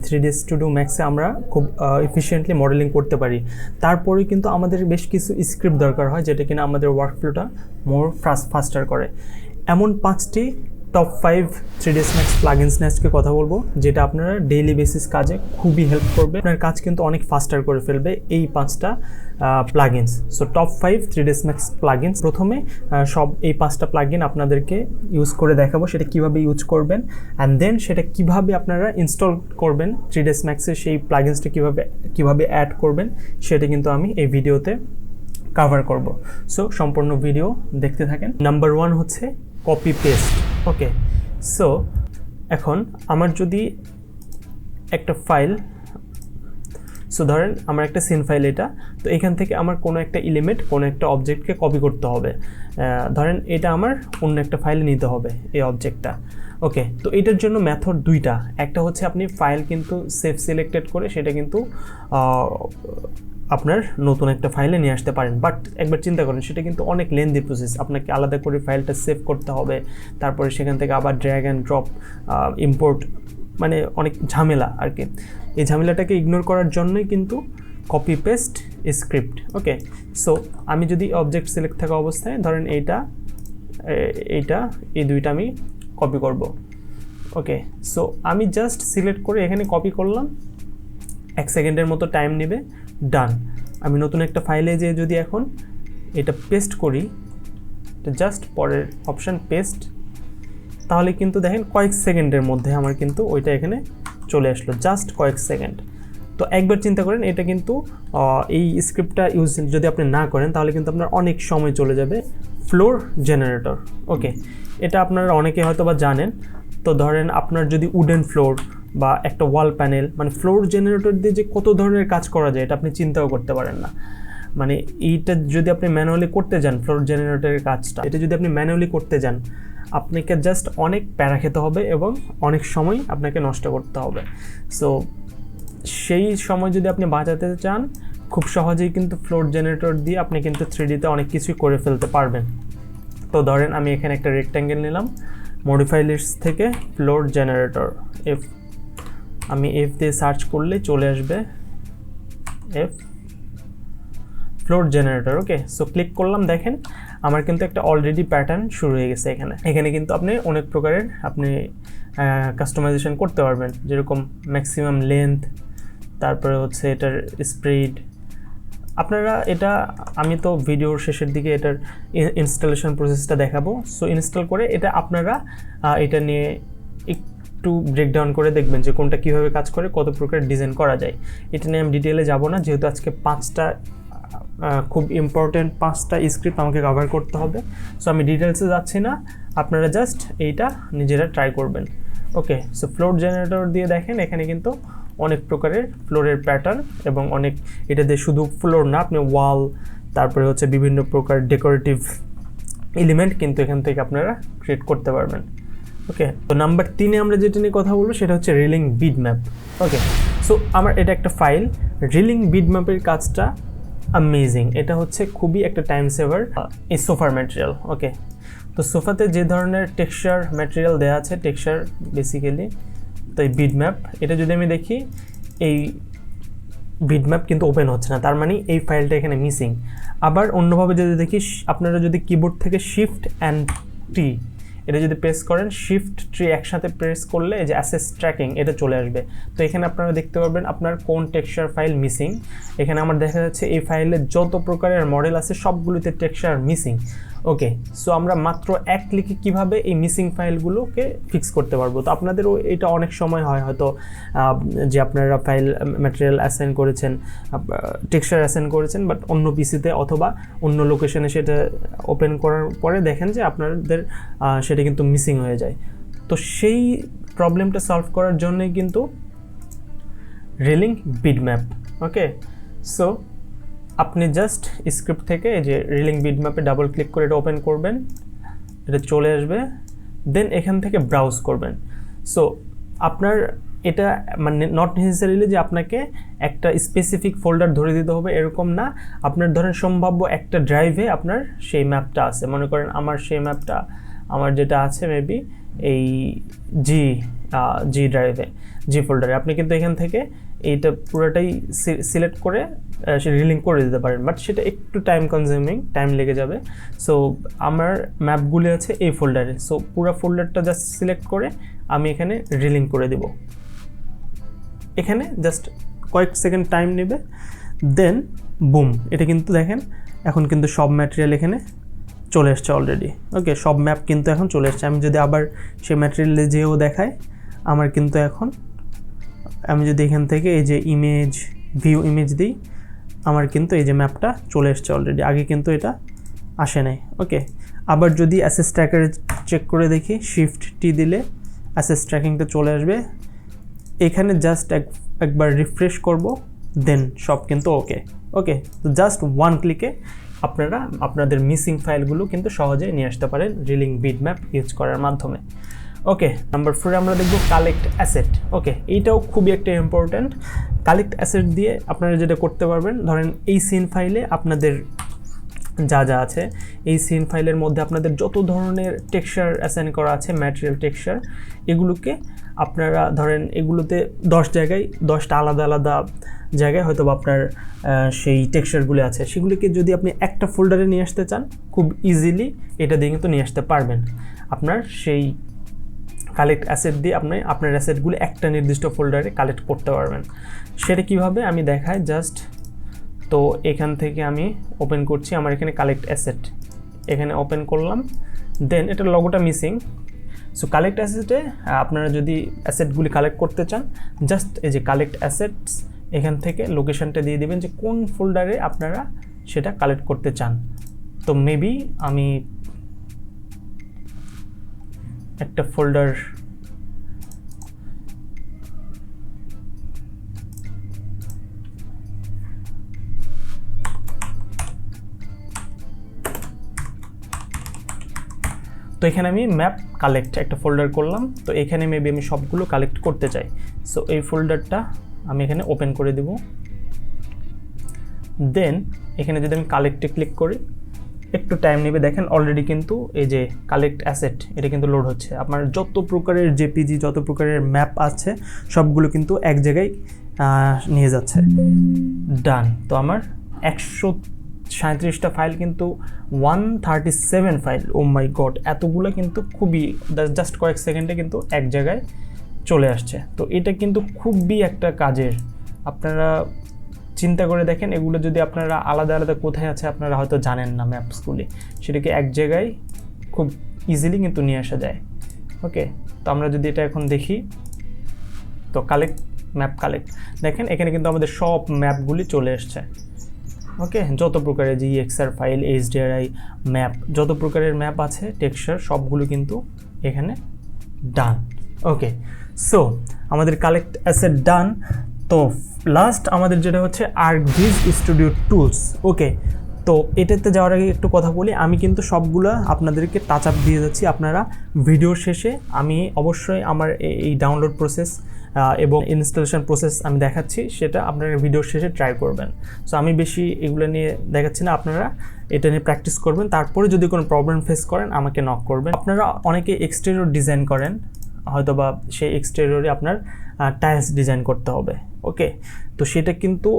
3ds Studio Max-এ আমরা খুব efficiently modelling করতে পারি। তারপরে কিন্তু আমাদের বেশ কিছু স্ক্রিপ্ট দরকার হয় যেটা কিনা আমাদের ওয়ার্কফ্লোটা মোর ফাস্টার করে। এমন 5টি টপ 5 3ds Max প্লাগইনস নিয়ে আজকে কথা বলবো, যেটা আপনারা ডেইলি বেসিস কাজে খুবই হেল্প করবে। আপনার কাজ কিন্তু অনেক ফাস্টার করে ফেলবে এই 5টা plugins. So top 5 3ds Max plugins. প্রথমে সব এই 5টা প্লাগইন আপনাদেরকে ইউজ করে দেখাবো, সেটা কিভাবে ইউজ করবেন, অ্যান্ড দেন সেটা কিভাবে আপনারা ইনস্টল করবেন, 3ds Max-এর সেই প্লাগইনসটা কিভাবে অ্যাড করবেন, সেটা কিন্তু আমি এই ভিডিওতে কভার করব। সো সম্পূর্ণ ভিডিও দেখতে থাকেন। নাম্বার 1 হচ্ছে কপি পেস্ট। ওকে, সো এখন আমার যদি একটা ফাইল, সো ধরেন আমার একটা সিন ফাইল এটা, তো এখান থেকে আমার কোনো একটা এলিমেন্ট, কোনো একটা অবজেক্টকে কপি করতে হবে। ধরেন এটা আমার অন্য একটা ফাইলে নিতে হবে এই অবজেক্টটা। ওকে, তো এটার জন্য মেথড দুইটা। একটা হচ্ছে আপনি ফাইল কিন্তু সেভ সিলেক্টেড করে সেটা কিন্তু আপনার নতুন একটা ফাইলে নিয়ে আসতে পারেন, বাট একবার চিন্তা করেন সেটা কিন্তু অনেক লেন্দি প্রসেস। আপনাকে আলাদা করে ফাইলটা সেভ করতে হবে, তারপরে সেখান থেকে আবার ড্র্যাগ অ্যান্ড ড্রপ, ইম্পোর্ট, মানে অনেক ঝামেলা আর কি। এই ঝামেলাটাকে ইগনোর করার জন্যই কিন্তু কপি পেস্ট স্ক্রিপ্ট। ওকে, সো আমি যদি অবজেক্ট সিলেক্ট থাকা অবস্থায় ধরেন এই দুইটা আমি কপি করব। ওকে, সো আমি জাস্ট সিলেক্ট করে এখানে কপি করলাম, 1 সেকেন্ডের মতো টাইম নেবে, ডান। আমি নতুন একটা ফাইলে যেয়ে যদি এখন এটা পেস্ট করি, জাস্ট পরের অপশান পেস্ট, তাহলে কিন্তু দেখেন কয়েক সেকেন্ডের মধ্যে আমার কিন্তু ওইটা এখানে চলে আসলো, জাস্ট কয়েক সেকেন্ড। তো একবার চিন্তা করেন, এটা কিন্তু এই স্ক্রিপ্টটা ইউজ যদি আপনি না করেন তাহলে কিন্তু আপনার অনেক সময় চলে যাবে। ফ্লোর জেনারেটর, ওকে, এটা আপনারা অনেকে হয়তো বা জানেন। তো ধরেন আপনার যদি উডেন ফ্লোর বা একটা ওয়াল প্যানেল, মানে ফ্লোর জেনারেটর দিয়ে যে কত ধরনের কাজ করা যায় এটা আপনি চিন্তাও করতে পারেন না। মানে এইটা যদি আপনি ম্যানুয়ালি করতে যান, ফ্লোর জেনারেটরের কাজটা এটা যদি আপনি ম্যানুয়ালি করতে যান, আপনাকে জাস্ট অনেক প্যারা খেতে হবে এবং অনেক সময় আপনাকে নষ্ট করতে হবে। সো সেই সময় যদি আপনি বাঁচাতে চান, খুব সহজেই কিন্তু ফ্লোর জেনারেটর দিয়ে আপনি কিন্তু 3D-তে অনেক কিছুই করে ফেলতে পারবেন। তো ধরেন আমি এখানে একটা রেক্ট্যাঙ্গেল নিলাম, মডিফাই লিস্ট থেকে ফ্লোর জেনারেটর, আমি এফ দিয়ে সার্চ করলে চলে আসবে ফ্লোর জেনারেটর। ওকে, সো ক্লিক করলাম, দেখেন আমার কিন্তু একটা অলরেডি প্যাটার্ন শুরু হয়ে গেছে এখানে কিন্তু আপনি অনেক প্রকারের আপনি কাস্টমাইজেশন করতে পারবেন, যেরকম ম্যাক্সিমাম লেন্থ, তারপরে হচ্ছে এটার স্প্রিড। আপনারা এটা, আমি তো ভিডিওর শেষের দিকে এটার ইনস্টলেশন প্রসেসটা দেখাবো। সো ইনস্টল করে এটা আপনারা এটা নিয়ে একটু ব্রেকডাউন করে দেখবেন যে কোনটা কীভাবে কাজ করে, কত প্রকার ডিজাইন করা যায়। এটা নিয়ে আমি ডিটেলে যাব না, যেহেতু আজকে 5টা খুব ইম্পর্টেন্ট 5টা স্ক্রিপ্ট আমাকে কভার করতে হবে। সো আমি ডিটেলসে যাচ্ছি না, আপনারা জাস্ট এইটা নিজেরা ট্রাই করবেন। ওকে, সো ফ্লোর জেনারেটর দিয়ে দেখেন এখানে কিন্তু অনেক প্রকারের ফ্লোরের প্যাটার্ন এবং অনেক, এটা দিয়ে শুধু ফ্লোর না, আপনি ওয়াল, তারপরে হচ্ছে বিভিন্ন প্রকার ডেকোরেটিভ এলিমেন্ট কিন্তু এখান থেকে আপনারা ক্রিয়েট করতে পারবেন। ওকে, তো নাম্বার 3-এ আমরা যেটা নিয়ে কথা বলবো সেটা হচ্ছে রিলিং বিট ম্যাপ। ওকে, সো আমার এটা একটা ফাইল, রিলিং বিট ম্যাপের কাজটা অ্যামেজিং। এটা হচ্ছে খুবই একটা টাইম সেভার, এই সোফার ম্যাটেরিয়াল। ওকে, তো সোফাতে যে ধরনের টেক্সচার ম্যাটেরিয়াল দেওয়া আছে, টেক্সচার বেসিক্যালি, তো এই বিট ম্যাপ, এটা যদি আমি দেখি এই বিট ম্যাপ কিন্তু ওপেন হচ্ছে না, তার মানে এই ফাইলটা এখানে মিসিং। আবার অন্যভাবে যদি দেখি, আপনারা যদি কিবোর্ড থেকে শিফট অ্যান্ড টি এটা যদি প্রেস করেন, শিফট ট্রি একসাথে প্রেস করলে এই যে অ্যাসেস ট্র্যাকিং এটা চলে আসবে। তো এখানে আপনারা দেখতে পারবেন আপনার কোন টেক্সচার ফাইল মিসিং। এখানে আমার দেখা যাচ্ছে এই ফাইলে যত প্রকারের মডেল আছে সবগুলোতে টেক্সচার মিসিং। ওকে, সো আমরা মাত্র এক ক্লিকে কীভাবে এই মিসিং ফাইলগুলোকে ফিক্স করতে পারবো। তো আপনাদেরও এটা অনেক সময় হয় হয়তো যে আপনারা ফাইল ম্যাটেরিয়াল অ্যাসাইন করেছেন, টেক্সচার অ্যাসাইন করেছেন, বাট অন্য পিসিতে অথবা অন্য লোকেশনে সেটা ওপেন করার পরে দেখেন যে আপনাদের সেটা কিন্তু মিসিং হয়ে যায়। তো সেই প্রবলেমটা সলভ করার জন্যই কিন্তু রিলিং বিট ম্যাপ। ওকে, সো আপনি জাস্ট স্ক্রিপ্ট থেকে এই যে রিলিং বিট ম্যাপে ডাবল ক্লিক করে এটা ওপেন করবেন, এটা চলে আসবে, দেন এখান থেকে ব্রাউজ করবেন। সো আপনার এটা মানে নট নেসেসারিলি যে আপনাকে একটা স্পেসিফিক ফোল্ডার ধরে দিতে হবে এরকম না। আপনার ধরেন সম্ভাব্য একটা ড্রাইভে আপনার সেই ম্যাপটা আছে, মনে করেন আমার সেই ম্যাপটা আমার যেটা আছে মেবি এই জি ড্রাইভে, জি ফোল্ডারে। আপনি কিন্তু এখান থেকে এইটা পুরোটাই সিলেক্ট করে রিলিঙ্ক করে দিতে পারেন, বাট সেটা একটু টাইম কনজিউমিং, টাইম লেগে যাবে। সো আমার ম্যাপগুলি আছে এই ফোল্ডারে, সো পুরো ফোল্ডারটা জাস্ট সিলেক্ট করে আমি এখানে রিলিঙ্ক করে দেব। এখানে জাস্ট কয়েক সেকেন্ড টাইম নেবে, দেন বুম, এটা কিন্তু দেখেন এখন কিন্তু সব ম্যাটেরিয়াল এখানে চলে এসছে অলরেডি। ওকে, সব ম্যাপ কিন্তু এখন চলে এসছে। আমি যদি আবার সেই ম্যাটেরিয়ালে যেও দেখাই, আমার কিন্তু এখন আমি যদি এখান থেকে এই যে ইমেজ, ভিউ ইমেজ দিই, আমার কিন্তু এই যে ম্যাপটা চলে এসছে অলরেডি, আগে কিন্তু এটা আসে নাই। ওকে, আবার যদি অ্যাসেস ট্র্যাকারে চেক করে দেখি, শিফট টি দিলে অ্যাসেস ট্র্যাকিংটা চলে আসবে। এখানে জাস্ট একবার রিফ্রেশ করব, দেন সব কিন্তু ওকে। ওকে, তো জাস্ট ওয়ান ক্লিকে আপনারা আপনাদের মিসিং ফাইলগুলো কিন্তু সহজেই নিয়ে আসতে পারেন রিলিং বিটম্যাপ ইউজ করার মাধ্যমে। ওকে, নাম্বার 4 আমরা দেখব কালেক্ট অ্যাসেট। ওকে, এইটাও খুবই একটা ইম্পর্ট্যান্ট। কালেক্ট অ্যাসেট দিয়ে আপনারা যেটা করতে পারবেন, ধরেন এই সিন ফাইলে আপনাদের যা যা আছে, এই সিন ফাইলের মধ্যে আপনাদের যত ধরনের টেক্সচার অ্যাসাইন করা আছে, ম্যাটেরিয়াল টেক্সচার, এগুলোকে আপনারা ধরেন এগুলোতে 10 জায়গায় 10টা আলাদা আলাদা জায়গায় হয়তো আপনার সেই টেক্সচারগুলো আছে, সেগুলিকে যদি আপনি একটা ফোল্ডারে নিয়ে আসতে চান, খুব ইজিলি এটা দিয়ে কিন্তু নিয়ে আসতে পারবেন। আপনার সেই কালেক্ট অ্যাসেট দিয়ে আপনি আপনার অ্যাসেটগুলো একটা নির্দিষ্ট ফোল্ডারে কালেক্ট করতে পারবেন। সেটা কিভাবে আমি দেখাই জাস্ট। তো এখান থেকে আমি ওপেন করছি, আমার এখানে কালেক্ট অ্যাসেট, এখানে ওপেন করলাম, দেন এটার লগোটা মিসিং। সো কালেক্ট অ্যাসেটে আপনারা যদি অ্যাসেটগুলি কালেক্ট করতে চান, জাস্ট এই যে কালেক্ট অ্যাসেটস, এখান থেকে লোকেশনটা দিয়ে দেবেন যে কোন ফোল্ডারে আপনারা সেটা কালেক্ট করতে চান। তো মেবি আমি একটা ফোল্ডার তো এখানে আমি ম্যাপ কালেক্ট একটা ফোল্ডার করলাম। তো এখানে মেবি আমি সবগুলো কালেক্ট করতে চাই। সো এই ফোল্ডারটা আমি এখানে ওপেন করে দেব। দেন এখানে যদি আমি কালেক্টে ক্লিক করি, একটু টাইম নেবে। দেখেন অলরেডি কিন্তু এই যে কালেক্ট অ্যাসেট, এটা কিন্তু লোড হচ্ছে। আপনার যত প্রকারের জেপিজি, যত প্রকারের ম্যাপ আছে, সবগুলো কিন্তু এক জায়গায় নিয়ে যাচ্ছে। ডান। তো আমার 137টা ফাইল কিন্তু 137 ফাইল, ও মাই গড, এতগুলো কিন্তু খুবই জাস্ট কয়েক সেকেন্ডে কিন্তু এক জায়গায় চলে আসছে। তো এটা কিন্তু খুবই একটা কাজের। আপনারা চিন্তা করে দেখেন, এগুলো যদি আপনারা আলাদা আলাদা কোথায় আছে আপনারা হয়তো জানেন না ম্যাপসগুলি, সেটাকে এক জায়গায় খুব ইজিলি কিন্তু নিয়ে আসা যায়। ওকে, তো আমরা যদি এটা এখন দেখি, তো কালেক্ট, ম্যাপ কালেক্ট, দেখেন এখানে কিন্তু আমাদের সব ম্যাপগুলি চলে এসছে। ওকে, যত প্রকারের জিএক্সআর ফাইল, এইচডিআরআই ম্যাপ, যত প্রকারের ম্যাপ আছে টেক্সচার, সবগুলো কিন্তু এখানে ডান। ওকে, সো আমাদের কালেক্ট অ্যাসেট ডান। তো লাস্ট আমাদের যেটা হচ্ছে আর্কভিজ স্টুডিও টুলস। ওকে, তো এটাতে যাওয়ার আগে একটু কথা বলি, আমি কিন্তু সবগুলো আপনাদেরকে টাচ আপ দিয়ে যাচ্ছি। আপনারা ভিডিওর শেষে আমি অবশ্যই আমার এই ডাউনলোড প্রসেস এবং ইনস্টলেশন প্রসেস আমি দেখাচ্ছি, সেটা আপনারা ভিডিওর শেষে ট্রাই করবেন। সো আমি বেশি এগুলো নিয়ে দেখাচ্ছি না, আপনারা এটা নিয়ে প্র্যাকটিস করবেন। তারপরে যদি কোনো প্রবলেম ফেস করেন আমাকে নক করবেন। আপনারা অনেকে এক্সটেরিয়র ডিজাইন করেন, হয়তো বা সেই এক্সটেরিয়রে আপনার টাইলস ডিজাইন করতে হবে। ওকে, তো সেটা কিন্তু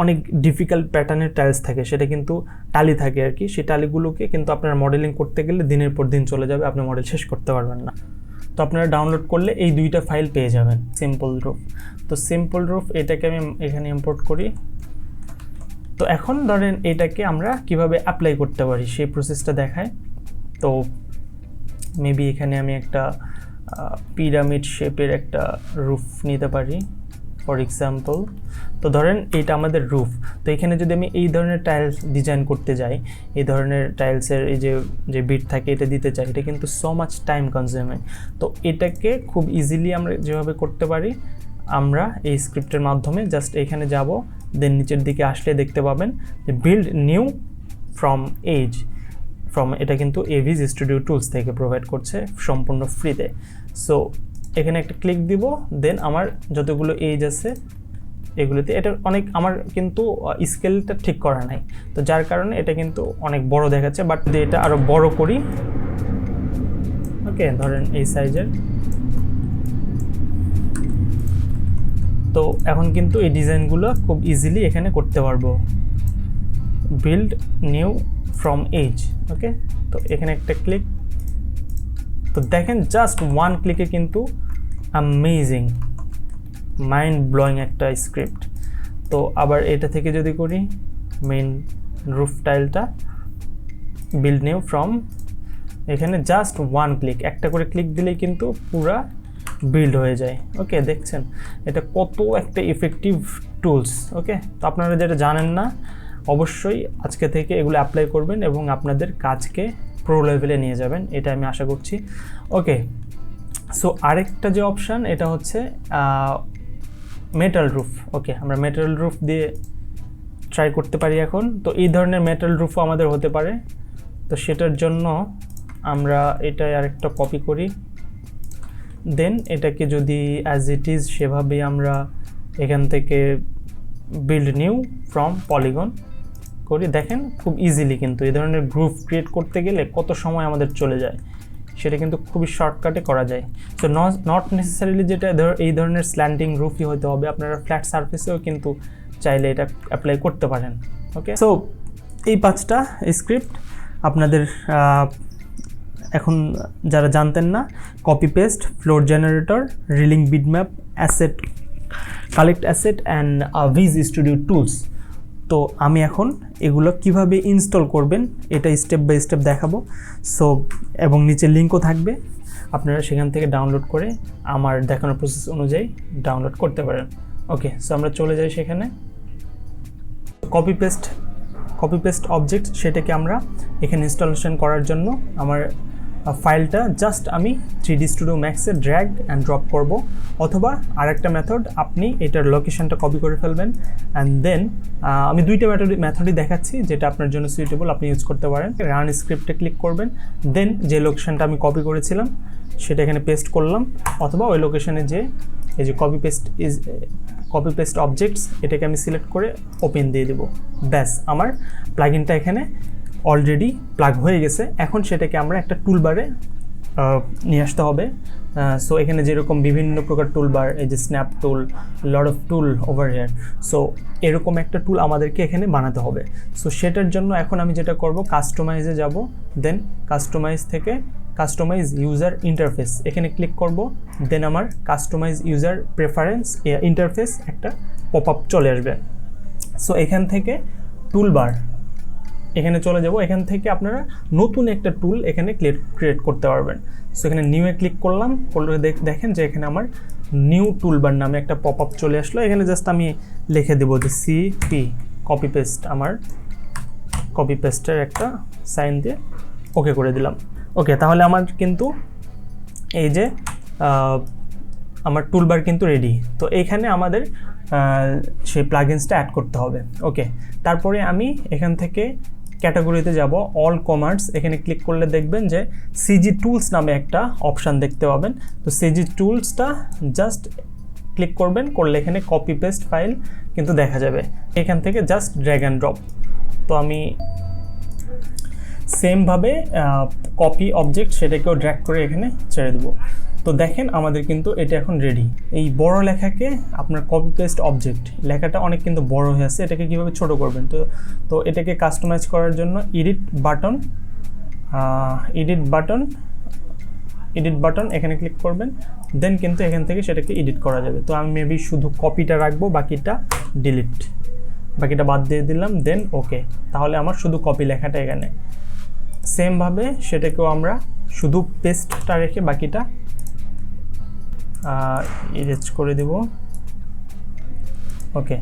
অনেক ডিফিকাল্ট প্যাটার্নের টাইলস থাকে, সেটা কিন্তু টালি থাকে আর কি। সেই টালিগুলোকে কিন্তু আপনার মডেলিং করতে গেলে দিনের পর দিন চলে যাবে, আপনি মডেল শেষ করতে পারবেন না। তো আপনারা ডাউনলোড করলে এই দুইটা ফাইল পেয়ে যাবেন, সিম্পল রুফ। তো সিম্পল রুফ এটাকে আমি এখানে ইম্পোর্ট করি। তো এখন ধরেন এটাকে আমরা কিভাবে অ্যাপ্লাই করতে পারি সেই প্রসেসটা দেখায়। তো মেবি এখানে আমি একটা পিরামিড শেপের একটা রুফ নিতে পারি ফর এক্সাম্পল। তো ধরেন এটা আমাদের রুফ। তো এখানে যদি আমি এই ধরনের টাইলস ডিজাইন করতে যাই, এই ধরনের টাইলসের এই যে বিট থাকে এটা দিতে চাই, এটা কিন্তু সো মাচ টাইম কনজিউমিং। তো এটাকে খুব ইজিলি আমরা যেভাবে করতে পারি, আমরা এই স্ক্রিপ্টের মাধ্যমে জাস্ট এখানে যাব, দেন নিচের দিকে আসলে দেখতে পাবেন যে বিল্ড নিউ ফ্রম এজ, এটা কিন্তু এভিজ স্টুডিও টুলস থেকে প্রোভাইড করছে সম্পূর্ণ ফ্রিতে। সো এখানে একটা ক্লিক দিব, দেন আমার যতগুলো এজ আছে এগুলোতে, এটা অনেক, আমার কিন্তু স্কেলটা ঠিক করা নাই, তো যার কারণে এটা কিন্তু অনেক বড় দেখাচ্ছে। বাট যদি এটা আরও বড় করি, ওকে ধরেন এই সাইজের, তো এখন কিন্তু এই ডিজাইনগুলো খুব ইজিলি এখানে করতে পারবো। বিল্ড নিউ ফ্রম এজ, ওকে। তো এখানে একটা ক্লিক, তো দেখেন জাস্ট ওয়ান ক্লিকে কিন্তু অ্যামেজিং মাইন্ড ব্লোয়িং একটা স্ক্রিপ্ট। তো আবার এটা থেকে যদি করি মেইন রুফ টাইলটা বিল্ড নিউ ফ্রম, এখানে জাস্ট ওয়ান ক্লিক, একটা করে ক্লিক দিলেই কিন্তু পুরা বিল্ড হয়ে যায়। ওকে, দেখছেন এটা কত একটা ইফেক্টিভ টুলস। ওকে, তো আপনারা যেটা জানেন না অবশ্যই আজকে থেকে এগুলো অ্যাপ্লাই করবেন এবং আপনাদের কাজকে প্রো লেভেলে নিয়ে যাবেন, এটা আমি আশা করছি। ওকে, সো আরেকটা যে অপশান এটা হচ্ছে মেটাল রুফ। ওকে, আমরা মেটাল রুফ দিয়ে ট্রাই করতে পারি এখন। তো এই ধরনের মেটাল রুফও আমাদের হতে পারে। তো সেটার জন্য আমরা এটা আরেকটা কপি করি, দেন এটাকে যদি অ্যাজ ইট ইজ সেভাবেই আমরা এখান থেকে বিল্ড নিউ ফ্রম পলিগন করি। দেখেন খুব ইজিলি কিন্তু এই ধরনের গ্রুপ ক্রিয়েট করতে গেলে কত সময় আমাদের চলে যায়, সেটা কিন্তু খুবই শর্টকাটে করা যায়। সো নট নেসেসারিলি যেটা এই ধরনের স্ল্যান্টিং রুফই হতে হবে, আপনারা ফ্ল্যাট সারফেসেও কিন্তু চাইলে এটা অ্যাপ্লাই করতে পারেন। ওকে, সো এই 5টা স্ক্রিপ্ট আপনাদের এখন যারা জানতেন না, copy paste, floor generator, relink bitmap, asset collect asset and viz studio tools. তো আমি এখন এগুলো কিভাবে ইনস্টল করবেন এটা স্টেপ বাই স্টেপ দেখাবো। সো এবং নিচে লিঙ্কও থাকবে, আপনারা সেখান থেকে ডাউনলোড করে আমার দেখানোর প্রসেস অনুযায়ী ডাউনলোড করতে পারেন। ওকে, সো আমরা চলে যাই সেখানে। কপি পেস্ট অবজেক্ট, সেটাকে আমরা এখানে ইনস্টলেশন করার জন্য আমার ফাইলটা জাস্ট আমি 3D Studio Max-এ ড্র্যাগ অ্যান্ড ড্রপ করব, অথবা আরেকটা মেথড, আপনি এটার লোকেশনটা কপি করে ফেলবেন অ্যান্ড দেন আমি দুইটা মেথডই দেখাচ্ছি যেটা আপনার জন্য সুইটেবল, আপনি ইউজ করতে পারেন। রান স্ক্রিপ্টে ক্লিক করবেন, দেন যে লোকেশনটা আমি কপি করেছিলাম সেটা এখানে পেস্ট করলাম, অথবা ওই লোকেশনে যে এই যে কপি পেস্ট অবজেক্টস এটাকে আমি সিলেক্ট করে ওপেন দিয়ে দেবো। ব্যাস, আমার প্লাগইনটা এখানে অলরেডি প্লাগ হয়ে গেছে। এখন সেটাকে আমরা একটা টুলবারে নিয়ে আসতে হবে। সো এখানে যেরকম বিভিন্ন প্রকার টুলবার, এই যে snap tool, lot of tool over here, so এরকম একটা টুল আমাদেরকে এখানে বানাতে হবে। সো সেটার জন্য এখন আমি যেটা করব, কাস্টমাইজে যাব, দেন কাস্টমাইজ থেকে কাস্টমাইজ ইউজার ইন্টারফেস এখানে ক্লিক করব, দেন আমার কাস্টমাইজ ইউজার প্রেফারেন্স ইন্টারফেস একটা পপ আপ চলে আসবে। সো এখান থেকে টুলবার এখানে চলে যাব, এখান থেকে আপনারা নতুন একটা টুল এখানে ক্রিয়েট করতে পারবেন। সো এখানে নিউয়ে ক্লিক করলাম, করলে দেখেন যে এখানে আমার নিউ টুলবার নামে একটা পপ আপ চলে আসলো। এখানে জাস্ট আমি লিখে দেবো যে সিপি কপি পেস্ট, আমার কপি পেস্টের একটা সাইন দিয়ে ওকে করে দিলাম। ওকে, তাহলে আমার কিন্তু এই যে আমার টুলবার কিন্তু রেডি। তো এইখানে আমাদের সেই প্লাগইনসটা অ্যাড করতে হবে। ওকে, তারপরে আমি এখান থেকে ক্যাটাগরিতে যাব, অল কমার্স, এখানে ক্লিক করলে দেখবেন যে সিজি টুলস নামে একটা অপশান দেখতে পাবেন। তো সিজি টুলসটা জাস্ট ক্লিক করবেন, করলে এখানে কপি পেস্ট ফাইল কিন্তু দেখা যাবে। এখান থেকে জাস্ট ড্র্যাগ অ্যান্ড ড্রপ। তো আমি সেমভাবে কপি অবজেক্ট সেটাকেও ড্র্যাগ করে এখানে ছেড়ে দেবো। তো দেখেন আমাদের কিন্তু এটা এখন রেডি। এই বড় লেখাকে আপনার কপি পেস্ট অবজেক্ট লেখাটা অনেক কিন্তু বড় হয়ে আছে, এটাকে কীভাবে ছোট করবেন? তো এটাকে কাস্টমাইজ করার জন্য এডিট বাটন এখানে ক্লিক করবেন, দেন কিন্তু এখান থেকে সেটাকে এডিট করা যাবে। তো আমি মেবি শুধু কপিটা রাখবো, বাকিটা বাদ দিয়ে দিলাম, দেন ওকে। তাহলে আমার শুধু কপি লেখাটা এখানে। সেমভাবে সেটাকেও আমরা শুধু পেস্টটা রেখে বাকিটা ইরেজ করে দেব। ওকে,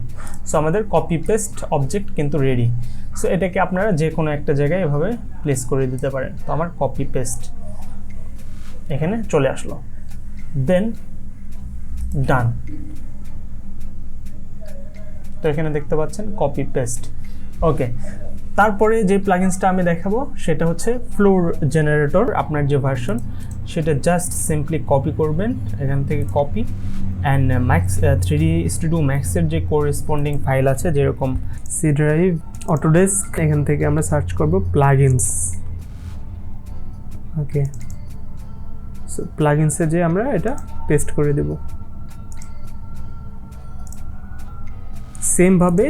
সো আমাদের কপি পেস্ট অবজেক্ট কিন্তু রেডি। সো এটাকে আপনারা যে কোনো একটা জায়গায় এভাবে প্লেস করে দিতে পারেন। তো আমার কপি পেস্ট এখানে চলে আসলো, দেন ডান। তো এখানে দেখতে পাচ্ছেন কপি পেস্ট। ওকে, তারপরে যে প্লাগইনসটা আমি দেখাবো সেটা হচ্ছে ফ্লোর জেনারেটর। আপনার যে ভার্সন সেটা জাস্ট সিম্পলি কপি করবেন, এখান থেকে কপি অ্যান্ড 3D Studio Max-এর যে কোরেসপন্ডিং ফাইল আছে, যেরকম সি ড্রাইভ, অটোডেস্ক, এখান থেকে আমরা সার্চ করব প্লাগইনস। ওকে, সো প্লাগইনসে যে আমরা এটা পেস্ট করে দেব। সেমভাবে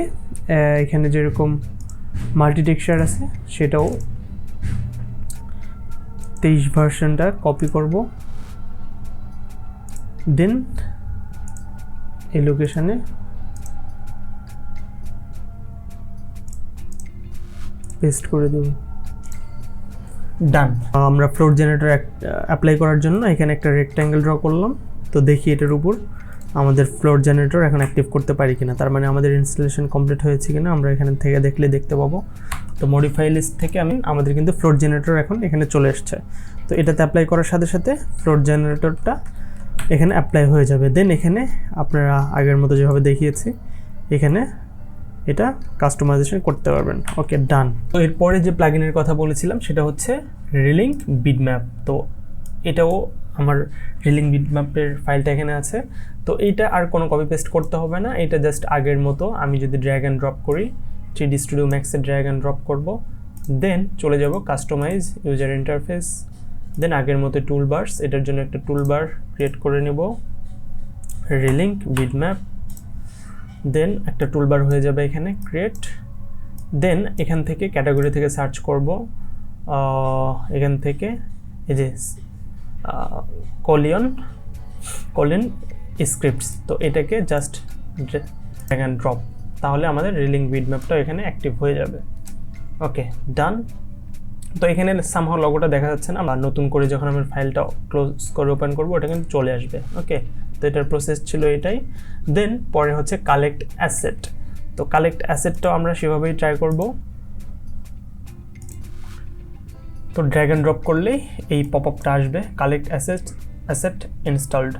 এখানে যেরকম মাল্টি টেক্সচার আছে সেটাও 23 ভার্সনটা কপি করব, দেন এই লোকেশনে পেস্ট করে দেব। ডান। আমরা ফ্লোট জেনারেটর অ্যাপ্লাই করার জন্য এখানে একটা রেক্ট্যাঙ্গেল ড্র করলাম। তো দেখি এটার উপর আমাদের ফ্লোট জেনারেটর এখন অ্যাক্টিভ করতে পারি কিনা, তার মানে আমাদের ইনস্টলেশন কমপ্লিট হয়েছে কিনা আমরা এখান থেকে দেখতে পাবো। তো মডিফাই লিস্ট থেকে আমাদের কিন্তু ফ্লোট জেনারেটর এখন এখানে চলে এসছে। তো এটাতে অ্যাপ্লাই করার সাথে সাথে ফ্লোট জেনারেটরটা এখানে অ্যাপ্লাই হয়ে যাবে। দেন এখানে আপনারা আগের মতো যেভাবে দেখিয়েছি এখানে এটা কাস্টমাইজেশন করতে পারবেন। ওকে, ডান। তো এরপরে যে প্লাগইনের কথা বলেছিলাম সেটা হচ্ছে রিলিঙ্ক বিটম্যাপ। তো এটাও আমার রিলিঙ্ক বিটম্যাপের ফাইলটা এখানে আছে। তো এইটা আর কোনো কপি পেস্ট করতে হবে না, এটা জাস্ট আগের মতো আমি যদি ড্র্যাগ অ্যান্ড ড্রপ করি 3D Studio Max-এ ড্র্যাগ অ্যান্ড ড্রপ করব, দেন চলে যাব কাস্টমাইজ ইউজার ইন্টারফেস, দেন আগের মতো টুলবার্স, এটার জন্য একটা টুলবার ক্রিয়েট করে নেব, রিলিঙ্ক বিটম্যাপ, দেন একটা টুলবার হয়ে যাবে এখানে ক্রিয়েট। দেন এখান থেকে ক্যাটাগরি থেকে সার্চ করব, এখান থেকে এই যে কলিন স্ক্রিপ্টস, তো এটাকে জাস্ট ড্র্যাগ অ্যান্ড ড্রপ, তাহলে আমাদের রিলিঙ্ক বিটম্যাপটা এখানে অ্যাক্টিভ হয়ে যাবে। ওকে, ডান। তো এখানে সামহাও লগোটা দেখা যাচ্ছে না, বা নতুন করে যখন আমি ফাইলটা ক্লোজ করে ওপেন করবো ওটা কিন্তু চলে আসবে। ওকে, তো এটার প্রসেস ছিল এটাই। দেন পরে হচ্ছে কালেক্ট অ্যাসেট। তো কালেক্ট অ্যাসেটটাও আমরা সেভাবেই ট্রাই করব। তো ড্র্যাগ অ্যান্ড ড্রপ করলেই এই পপ আপটা আসবে, কালেক্ট অ্যাসেট ইনস্টলড,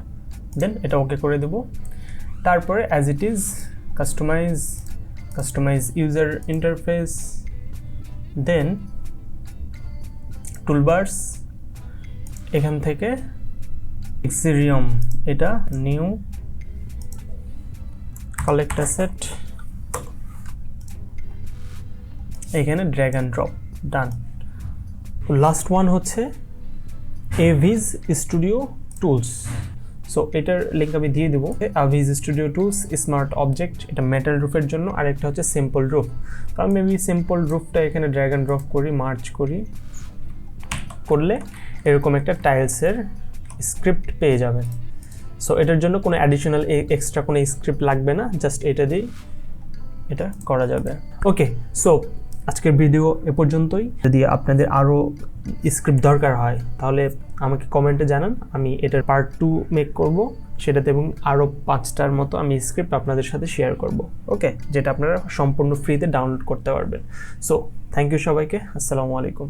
দেন এটা ওকে করে দেব। তারপরে as it is customize user interface, then toolbars, এখান থেকে এক্সিরিয়াম, এটা নিউ কালেক্ট অ্যাসেট, এখানে drag and drop, done. Last one হচ্ছে এভিজ স্টুডিও টুলস। সো এটার লিঙ্ক আমি দিয়ে দেবো। এভিজ স্টুডিও টুলস স্মার্ট অবজেক্ট, এটা মেটাল রুফের জন্য, আর একটা হচ্ছে সিম্পল রুফ। তো আমি মেবি সিম্পল রুফটা এখানে ড্র্যাগ অ্যান্ড ড্রপ করি, মার্চ করলে এরকম একটা টাইলসের স্ক্রিপ্ট পেয়ে যাবেন। সো এটার জন্য কোনো অ্যাডিশনাল এক্সট্রা কোনো স্ক্রিপ্ট লাগবে না, জাস্ট এটা দিয়ে এটা করা যাবে। ওকে, সো আজকের ভিডিও এ পর্যন্তই। যদি আপনাদের আরও স্ক্রিপ্ট দরকার হয় তাহলে আমাকে কমেন্টে জানান, আমি এটার পার্ট 2 মেক করব সেটাতে, এবং আরও 5টার মতো আমি স্ক্রিপ্ট আপনাদের সাথে শেয়ার করব। ওকে, যেটা আপনারা সম্পূর্ণ ফ্রিতে ডাউনলোড করতে পারবেন। সো থ্যাংক ইউ সবাইকে, আসসালামু আলাইকুম।